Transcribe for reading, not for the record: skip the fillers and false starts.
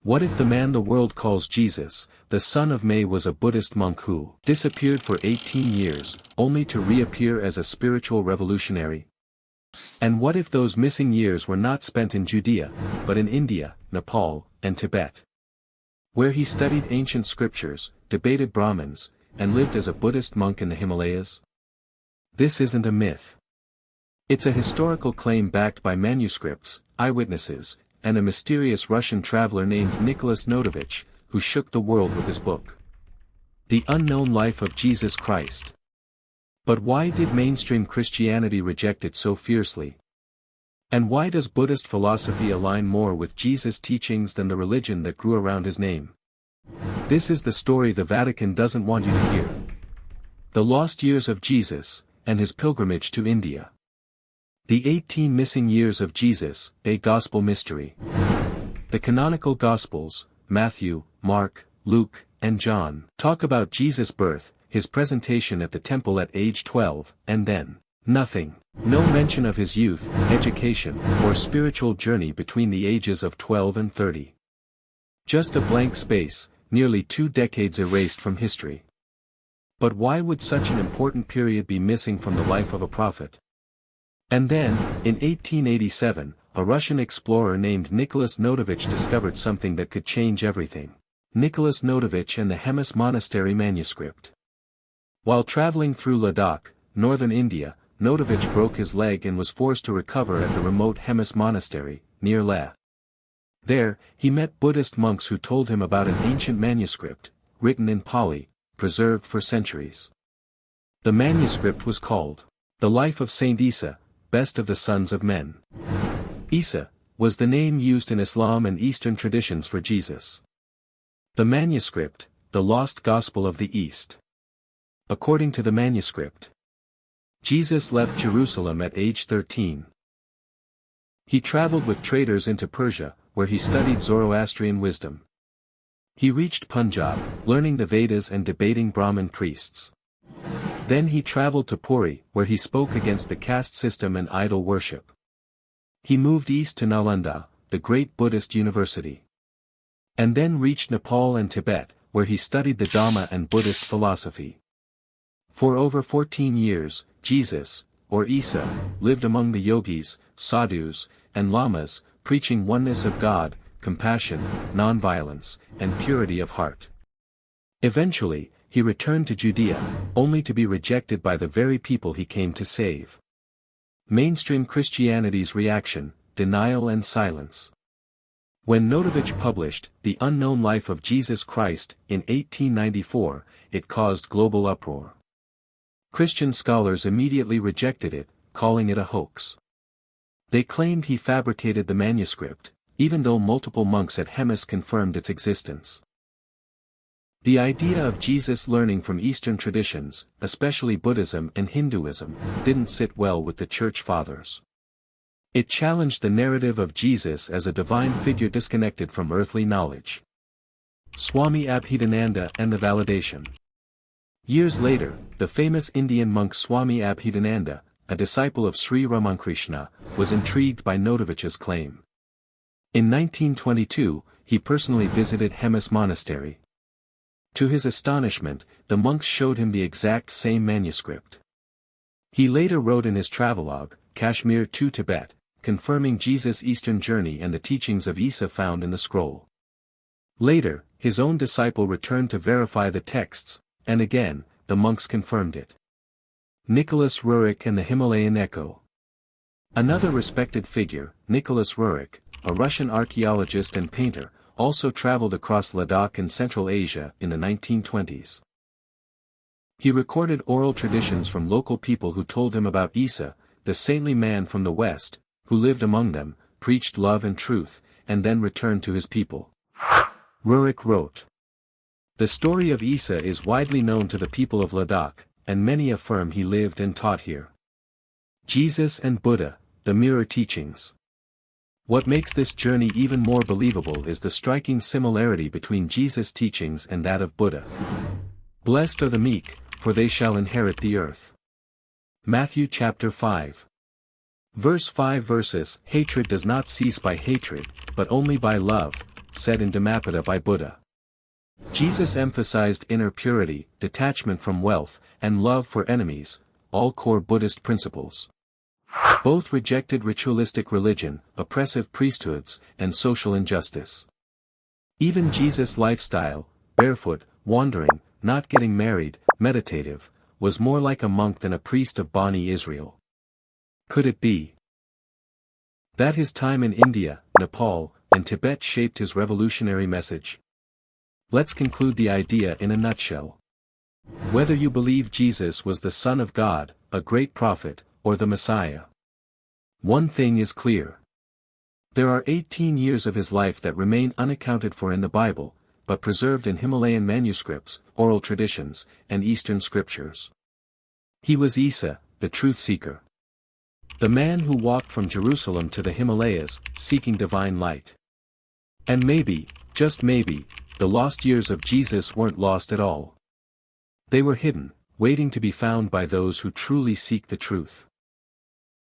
What if the man the world calls Jesus, the son of May, was a Buddhist monk who disappeared for 18 years, only to reappear as a spiritual revolutionary? And what if those missing years were not spent in Judea, but in India, Nepal, and Tibet, where he studied ancient scriptures, debated Brahmins, and lived as a Buddhist monk in the Himalayas? This isn't a myth. It's a historical claim backed by manuscripts, eyewitnesses, and a mysterious Russian traveler named Nicolas Notovitch, who shook the world with his book, The Unknown Life of Jesus Christ. But why did mainstream Christianity reject it so fiercely? And why does Buddhist philosophy align more with Jesus' teachings than the religion that grew around his name? This is the story the Vatican doesn't want you to hear. The lost years of Jesus, and his pilgrimage to India. The 18 missing years of Jesus, a gospel mystery. The canonical Gospels, Matthew, Mark, Luke, and John, talk about Jesus' birth, his presentation at the temple at age 12, and then, nothing. No mention of his youth, education, or spiritual journey between the ages of 12 and 30. Just a blank space, nearly 2 decades erased from history. But why would such an important period be missing from the life of a prophet? And then, in 1887, a Russian explorer named Nicolas Notovitch discovered something that could change everything. Nicolas Notovitch and the Hemis Monastery manuscript. While traveling through Ladakh, northern India, Notovitch broke his leg and was forced to recover at the remote Hemis Monastery, near Leh. There, he met Buddhist monks who told him about an ancient manuscript, written in Pali, preserved for centuries. The manuscript was called, The Life of Saint Issa, Best of the Sons of Men. Issa was the name used in Islam and Eastern traditions for Jesus. The manuscript, the lost gospel of the East. According to the manuscript, Jesus left Jerusalem at age 13. He traveled with traders into Persia, where he studied Zoroastrian wisdom. He reached Punjab, learning the Vedas and debating Brahmin priests. Then he traveled to Puri, where he spoke against the caste system and idol worship. He moved east to Nalanda, the great Buddhist university. And then reached Nepal and Tibet, where he studied the Dhamma and Buddhist philosophy. For over 14 years, Jesus, or Issa, lived among the yogis, sadhus, and lamas, preaching oneness of God, compassion, nonviolence, and purity of heart. Eventually, he returned to Judea, only to be rejected by the very people he came to save. Mainstream Christianity's reaction, denial and silence. When Notovitch published The Unknown Life of Jesus Christ in 1894, it caused global uproar. Christian scholars immediately rejected it, calling it a hoax. They claimed he fabricated the manuscript, even though multiple monks at Hemis confirmed its existence. The idea of Jesus learning from Eastern traditions, especially Buddhism and Hinduism, didn't sit well with the Church Fathers. It challenged the narrative of Jesus as a divine figure disconnected from earthly knowledge. Swami Abhidananda and the validation. Years later, the famous Indian monk Swami Abhidananda, a disciple of Sri Ramakrishna, was intrigued by Notovitch's claim. In 1922, he personally visited Hemis Monastery. To his astonishment, the monks showed him the exact same manuscript. He later wrote in his travelogue, Kashmir to Tibet, confirming Jesus' Eastern journey and the teachings of Issa found in the scroll. Later, his own disciple returned to verify the texts, and again, the monks confirmed it. Nicolas Rurik and the Himalayan Echo. Another respected figure, Nicolas Rurik, a Russian archaeologist and painter, also traveled across Ladakh and Central Asia in the 1920s. He recorded oral traditions from local people who told him about Issa, the saintly man from the West, who lived among them, preached love and truth, and then returned to his people. Rurik wrote, "The story of Issa is widely known to the people of Ladakh, and many affirm he lived and taught here. Jesus and Buddha, the mirror teachings. What makes this journey even more believable is the striking similarity between Jesus' teachings and that of Buddha. Blessed are the meek, for they shall inherit the earth." Matthew chapter 5. Verse 5 versus, hatred does not cease by hatred, but only by love, said in Dhammapada by Buddha. Jesus emphasized inner purity, detachment from wealth, and love for enemies, all core Buddhist principles. Both rejected ritualistic religion, oppressive priesthoods, and social injustice. Even Jesus' lifestyle, barefoot, wandering, not getting married, meditative, was more like a monk than a priest of Bani Israel. Could it be that his time in India, Nepal, and Tibet shaped his revolutionary message? Let's conclude the idea in a nutshell. Whether you believe Jesus was the Son of God, a great prophet, or the Messiah, one thing is clear. There are 18 years of his life that remain unaccounted for in the Bible, but preserved in Himalayan manuscripts, oral traditions, and Eastern scriptures. He was Issa, the truth seeker. The man who walked from Jerusalem to the Himalayas, seeking divine light. And maybe, just maybe, the lost years of Jesus weren't lost at all. They were hidden, waiting to be found by those who truly seek the truth.